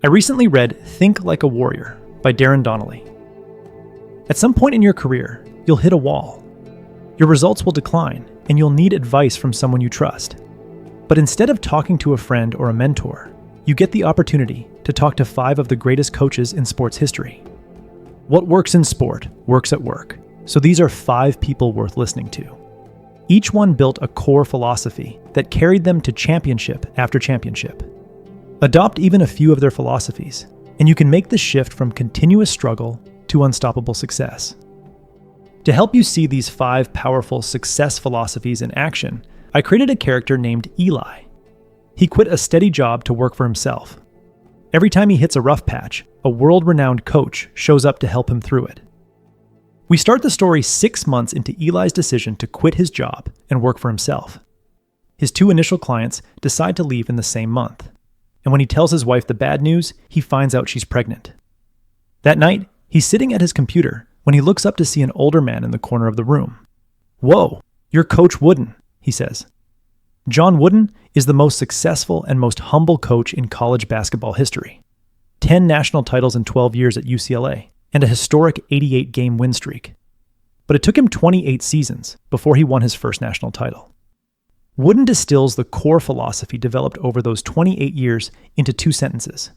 I recently read Think Like a Warrior by Darrin Donnelly. At some point in your career, you'll hit a wall. Your results will decline, and you'll need advice from someone you trust. But instead of talking to a friend or a mentor, you get the opportunity to talk to 5 of the greatest coaches in sports history. What works in sport works at work, so these are 5 people worth listening to. Each one built a core philosophy that carried them to championship after championship. Adopt even a few of their philosophies, and you can make the shift from continuous struggle to unstoppable success. To help you see these 5 powerful success philosophies in action, I created a character named Eli. He quit a steady job to work for himself. Every time he hits a rough patch, a world-renowned coach shows up to help him through it. We start the story 6 months into Eli's decision to quit his job and work for himself. His 2 initial clients decide to leave in the same month, and when he tells his wife the bad news, he finds out she's pregnant. That night, he's sitting at his computer when he looks up to see an older man in the corner of the room. "Whoa, you're Coach Wooden," he says. John Wooden is the most successful and most humble coach in college basketball history. 10 national titles in 12 years at UCLA, and a historic 88-game win streak. But it took him 28 seasons before he won his first national title. Wooden distills the core philosophy developed over those 28 years into 2 sentences.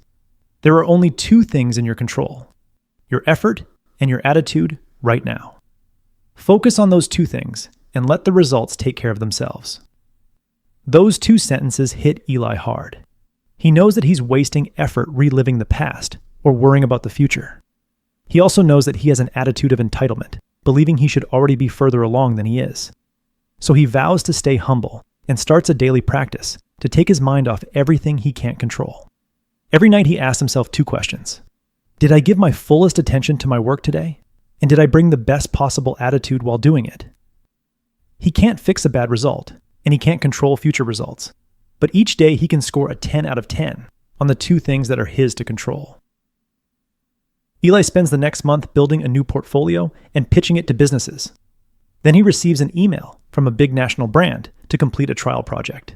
There are only 2 things in your control: your effort and your attitude right now. Focus on those 2 things and let the results take care of themselves. Those 2 sentences hit Eli hard. He knows that he's wasting effort reliving the past or worrying about the future. He also knows that he has an attitude of entitlement, believing he should already be further along than he is. So he vows to stay humble and starts a daily practice to take his mind off everything he can't control. Every night he asks himself 2 questions. Did I give my fullest attention to my work today? And did I bring the best possible attitude while doing it? He can't fix a bad result, and he can't control future results. But each day he can score a 10 out of 10 on the 2 things that are his to control. Eli spends the next month building a new portfolio and pitching it to businesses. Then he receives an email from a big national brand to complete a trial project.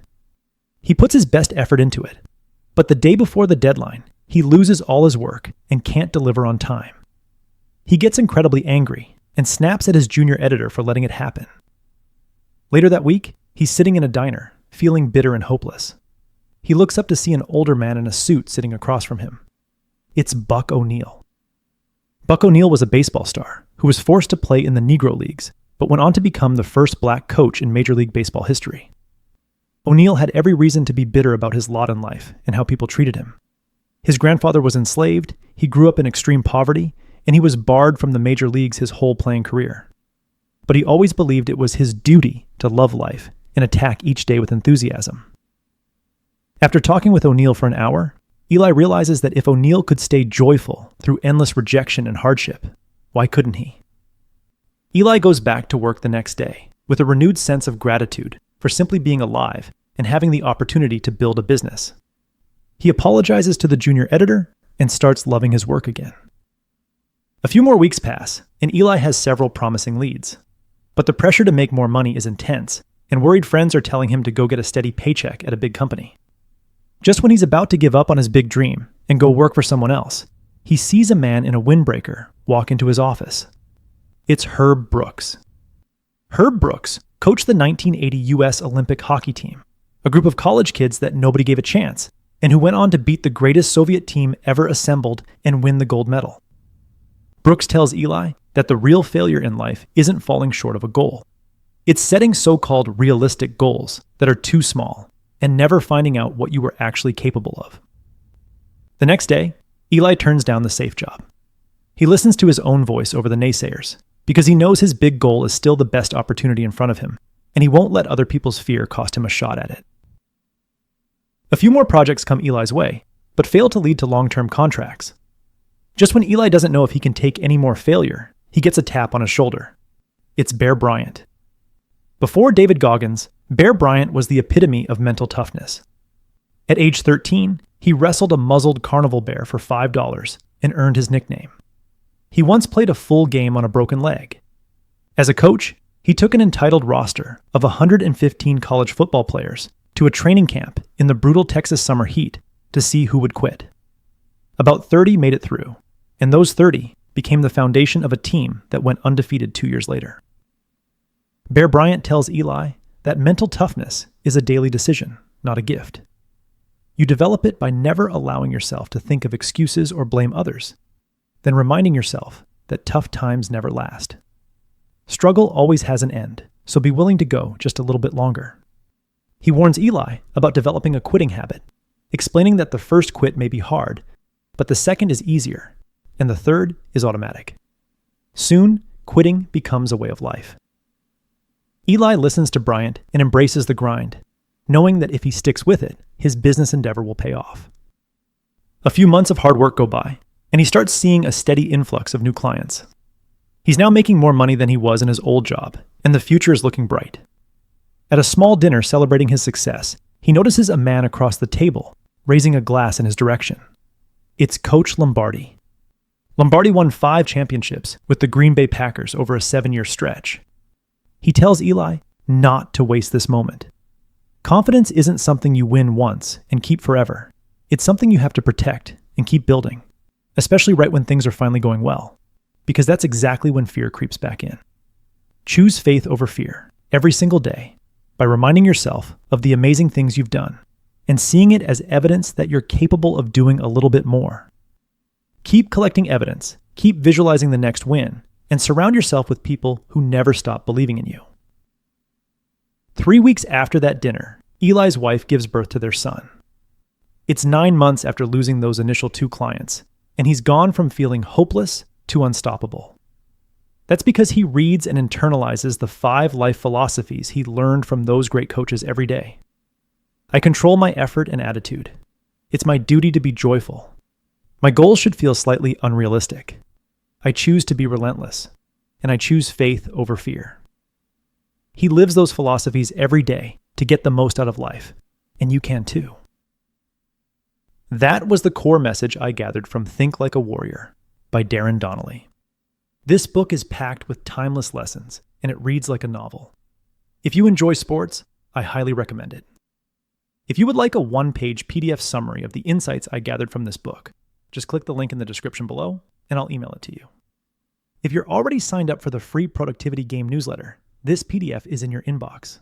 He puts his best effort into it, but the day before the deadline, he loses all his work and can't deliver on time. He gets incredibly angry and snaps at his junior editor for letting it happen. Later that week, he's sitting in a diner, feeling bitter and hopeless. He looks up to see an older man in a suit sitting across from him. It's Buck O'Neil. Buck O'Neil was a baseball star who was forced to play in the Negro Leagues, but went on to become the first black coach in Major League Baseball history. O'Neil had every reason to be bitter about his lot in life and how people treated him. His grandfather was enslaved, he grew up in extreme poverty, and he was barred from the major leagues his whole playing career. But he always believed it was his duty to love life and attack each day with enthusiasm. After talking with O'Neil for an hour, Eli realizes that if O'Neil could stay joyful through endless rejection and hardship, why couldn't he? Eli goes back to work the next day with a renewed sense of gratitude for simply being alive and having the opportunity to build a business. He apologizes to the junior editor and starts loving his work again. A few more weeks pass, and Eli has several promising leads. But the pressure to make more money is intense, and worried friends are telling him to go get a steady paycheck at a big company. Just when he's about to give up on his big dream and go work for someone else, he sees a man in a windbreaker walk into his office. It's Herb Brooks. Herb Brooks coached the 1980 U.S. Olympic hockey team, a group of college kids that nobody gave a chance, and who went on to beat the greatest Soviet team ever assembled and win the gold medal. Brooks tells Eli that the real failure in life isn't falling short of a goal. It's setting so-called realistic goals that are too small and never finding out what you were actually capable of. The next day, Eli turns down the safe job. He listens to his own voice over the naysayers because he knows his big goal is still the best opportunity in front of him, and he won't let other people's fear cost him a shot at it. A few more projects come Eli's way, but fail to lead to long-term contracts. Just when Eli doesn't know if he can take any more failure, he gets a tap on his shoulder. It's Bear Bryant. Before David Goggins, Bear Bryant was the epitome of mental toughness. At age 13, he wrestled a muzzled carnival bear for $5 and earned his nickname. He once played a full game on a broken leg. As a coach, he took an entitled roster of 115 college football players to a training camp in the brutal Texas summer heat to see who would quit. About 30 made it through, and those 30 became the foundation of a team that went undefeated 2 years later. Bear Bryant tells Eli that mental toughness is a daily decision, not a gift. You develop it by never allowing yourself to think of excuses or blame others, then reminding yourself that tough times never last. Struggle always has an end, so be willing to go just a little bit longer. He warns Eli about developing a quitting habit, explaining that the first quit may be hard, but the second is easier, and the third is automatic. Soon, quitting becomes a way of life. Eli listens to Bryant and embraces the grind, knowing that if he sticks with it, his business endeavor will pay off. A few months of hard work go by, and he starts seeing a steady influx of new clients. He's now making more money than he was in his old job, and the future is looking bright. At a small dinner celebrating his success, he notices a man across the table, raising a glass in his direction. It's Coach Lombardi. Lombardi won 5 championships with the Green Bay Packers over a 7-year stretch. He tells Eli not to waste this moment. Confidence isn't something you win once and keep forever. It's something you have to protect and keep building, especially right when things are finally going well, because that's exactly when fear creeps back in. Choose faith over fear every single day by reminding yourself of the amazing things you've done and seeing it as evidence that you're capable of doing a little bit more. Keep collecting evidence, keep visualizing the next win, and surround yourself with people who never stop believing in you. 3 weeks after that dinner, Eli's wife gives birth to their son. It's 9 months after losing those initial 2 clients, and he's gone from feeling hopeless to unstoppable. That's because he reads and internalizes the 5 life philosophies he learned from those great coaches every day. I control my effort and attitude. It's my duty to be joyful. My goals should feel slightly unrealistic. I choose to be relentless, and I choose faith over fear. He lives those philosophies every day to get the most out of life, and you can too. That was the core message I gathered from Think Like a Warrior by Darrin Donnelly. This book is packed with timeless lessons, and it reads like a novel. If you enjoy sports, I highly recommend it. If you would like a 1-page PDF summary of the insights I gathered from this book, just click the link in the description below, and I'll email it to you. If you're already signed up for the free Productivity Game newsletter, this PDF is in your inbox.